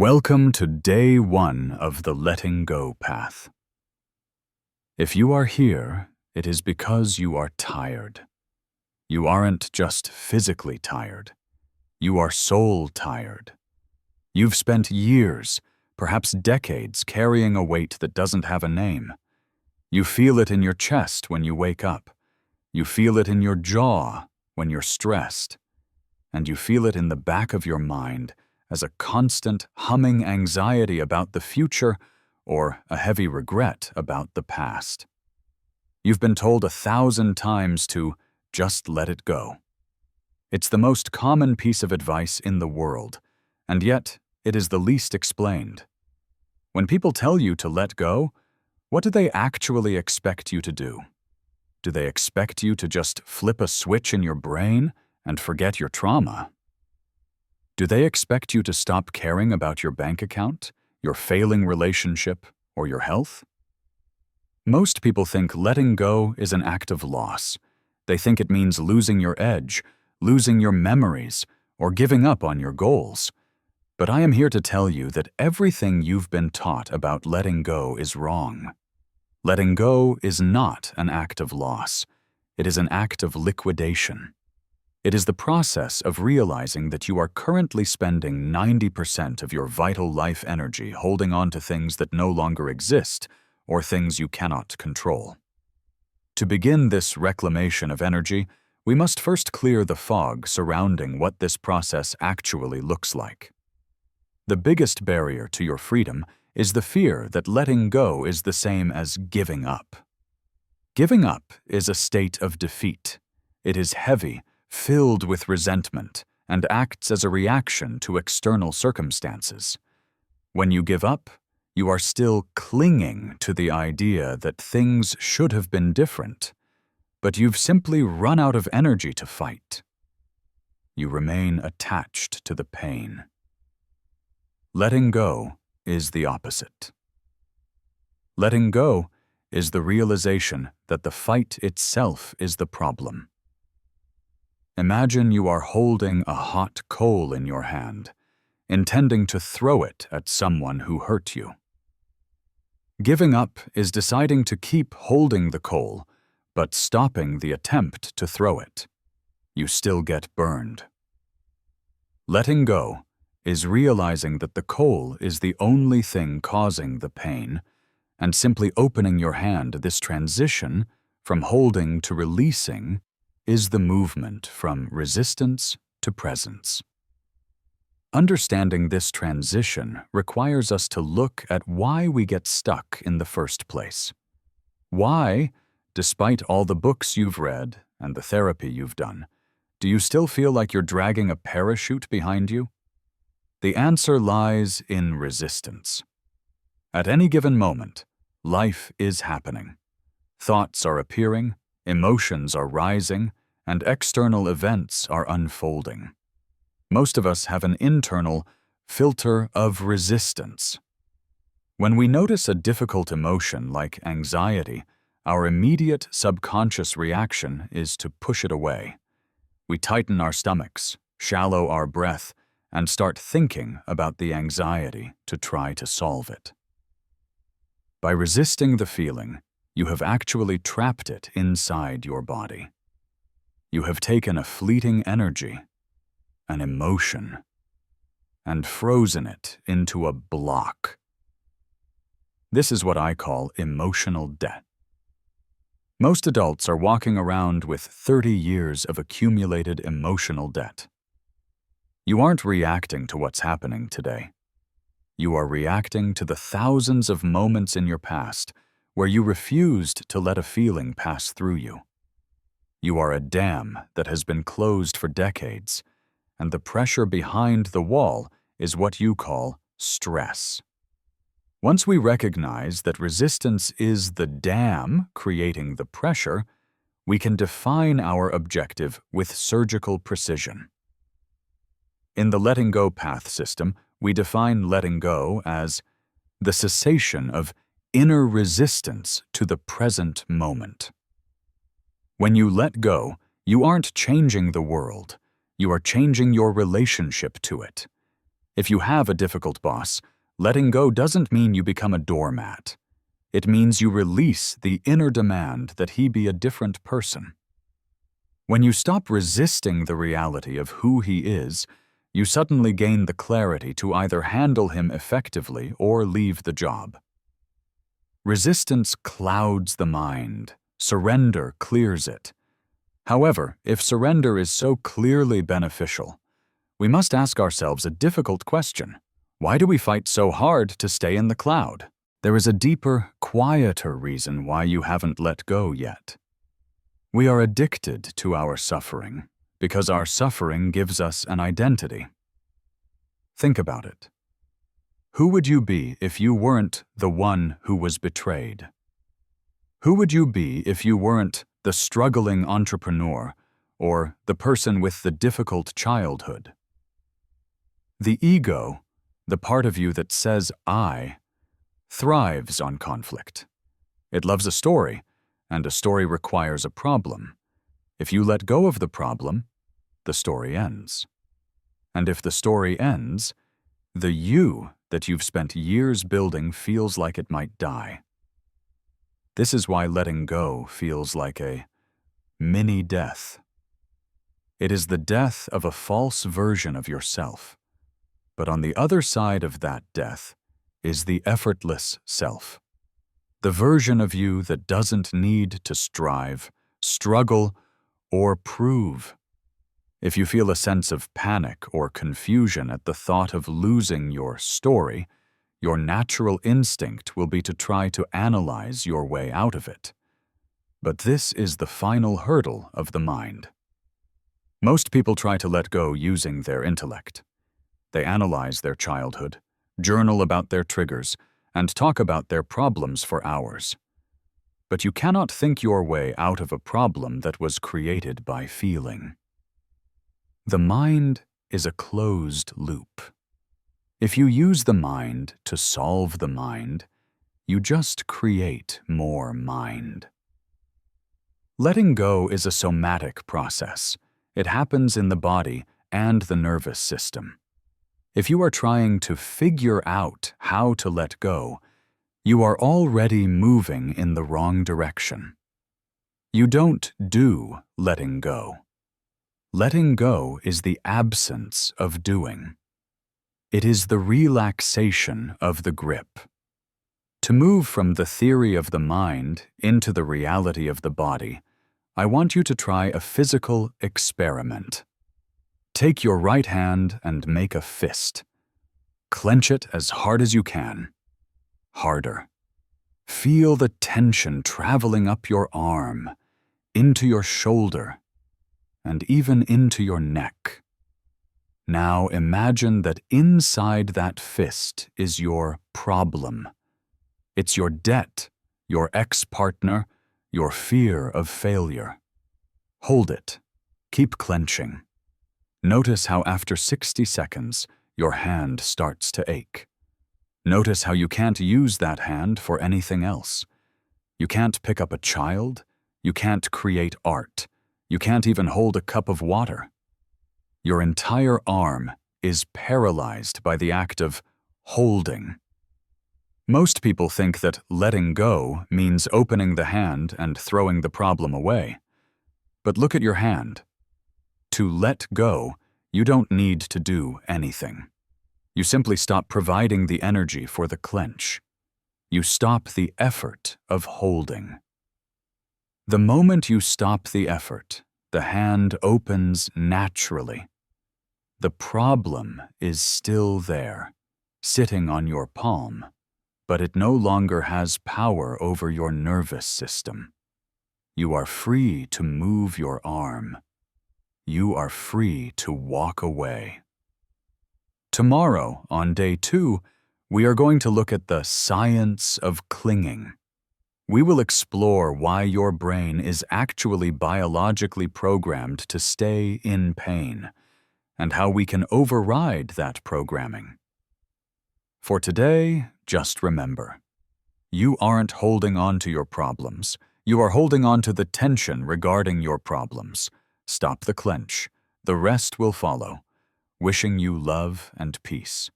Welcome to day 1 of the letting go path. If you are here, it is because you are tired. You aren't just physically tired. You are soul tired. You've spent years, perhaps decades, carrying a weight that doesn't have a name. You feel it in your chest when you wake up. You feel it in your jaw when you're stressed. And you feel it in the back of your mind as a constant humming anxiety about the future or a heavy regret about the past. You've been told 1,000 times to just let it go. It's the most common piece of advice in the world, and yet it is the least explained. When people tell you to let go, what do they actually expect you to do? Do they expect you to just flip a switch in your brain and forget your trauma? Do they expect you to stop caring about your bank account, your failing relationship, or your health? Most people think letting go is an act of loss. They think it means losing your edge, losing your memories, or giving up on your goals. But I am here to tell you that everything you've been taught about letting go is wrong. Letting go is not an act of loss. It is an act of liquidation. It is the process of realizing that you are currently spending 90% of your vital life energy holding on to things that no longer exist or things you cannot control. To begin this reclamation of energy, we must first clear the fog surrounding what this process actually looks like. The biggest barrier to your freedom is the fear that letting go is the same as giving up. Giving up is a state of defeat. It is heavy, filled with resentment, and acts as a reaction to external circumstances. When you give up, you are still clinging to the idea that things should have been different, but you've simply run out of energy to fight. You remain attached to the pain. Letting go is the opposite. Letting go is the realization that the fight itself is the problem. Imagine you are holding a hot coal in your hand, intending to throw it at someone who hurt you. Giving up is deciding to keep holding the coal, but stopping the attempt to throw it. You still get burned. Letting go is realizing that the coal is the only thing causing the pain, and simply opening your hand. This transition from holding to releasing is the movement from resistance to presence. Understanding this transition requires us to look at why we get stuck in the first place. Why, despite all the books you've read and the therapy you've done, do you still feel like you're dragging a parachute behind you? The answer lies in resistance. At any given moment, life is happening. Thoughts are appearing, emotions are rising, and external events are unfolding. Most of us have an internal filter of resistance. When we notice a difficult emotion like anxiety, our immediate subconscious reaction is to push it away. We tighten our stomachs, shallow our breath, and start thinking about the anxiety to try to solve it. By resisting the feeling, you have actually trapped it inside your body. You have taken a fleeting energy, an emotion, and frozen it into a block. This is what I call emotional debt. Most adults are walking around with 30 years of accumulated emotional debt. You aren't reacting to what's happening today. You are reacting to the thousands of moments in your past where you refused to let a feeling pass through you. You are a dam that has been closed for decades, and the pressure behind the wall is what you call stress. Once we recognize that resistance is the dam creating the pressure, we can define our objective with surgical precision. In the letting go path system, we define letting go as the cessation of inner resistance to the present moment. When you let go, you aren't changing the world. You are changing your relationship to it. If you have a difficult boss, letting go doesn't mean you become a doormat. It means you release the inner demand that he be a different person. When you stop resisting the reality of who he is, you suddenly gain the clarity to either handle him effectively or leave the job. Resistance clouds the mind. Surrender clears it. However, if surrender is so clearly beneficial, we must ask ourselves a difficult question. Why do we fight so hard to stay in the cloud? There is a deeper, quieter reason why you haven't let go yet. We are addicted to our suffering because our suffering gives us an identity. Think about it. Who would you be if you weren't the one who was betrayed? Who would you be if you weren't the struggling entrepreneur or the person with the difficult childhood? The ego, the part of you that says I, thrives on conflict. It loves a story, and a story requires a problem. If you let go of the problem, the story ends. And if the story ends, the you that you've spent years building feels like it might die. This is why letting go feels like a mini-death. It is the death of a false version of yourself. But on the other side of that death is the effortless self. The version of you that doesn't need to strive, struggle, or prove. If you feel a sense of panic or confusion at the thought of losing your story, your natural instinct will be to try to analyze your way out of it. But this is the final hurdle of the mind. Most people try to let go using their intellect. They analyze their childhood, journal about their triggers, and talk about their problems for hours. But you cannot think your way out of a problem that was created by feeling. The mind is a closed loop. If you use the mind to solve the mind, you just create more mind. Letting go is a somatic process. It happens in the body and the nervous system. If you are trying to figure out how to let go, you are already moving in the wrong direction. You don't do letting go. Letting go is the absence of doing. It is the relaxation of the grip. To move from the theory of the mind into the reality of the body, I want you to try a physical experiment. Take your right hand and make a fist. Clench it as hard as you can. Harder. Feel the tension traveling up your arm, into your shoulder, and even into your neck. Now imagine that inside that fist is your problem. It's your debt, your ex-partner, your fear of failure. Hold it. Keep clenching. Notice how after 60 seconds, your hand starts to ache. Notice how you can't use that hand for anything else. You can't pick up a child. You can't create art. You can't even hold a cup of water. Your entire arm is paralyzed by the act of holding. Most people think that letting go means opening the hand and throwing the problem away. But look at your hand. To let go, you don't need to do anything. You simply stop providing the energy for the clench. You stop the effort of holding. The moment you stop the effort, the hand opens naturally. The problem is still there, sitting on your palm, but it no longer has power over your nervous system. You are free to move your arm. You are free to walk away. Tomorrow, on day 2, we are going to look at the science of clinging. We will explore why your brain is actually biologically programmed to stay in pain, and how we can override that programming. For today, just remember, you aren't holding on to your problems. You are holding on to the tension regarding your problems. Stop the clench. The rest will follow. wishing you love and peace.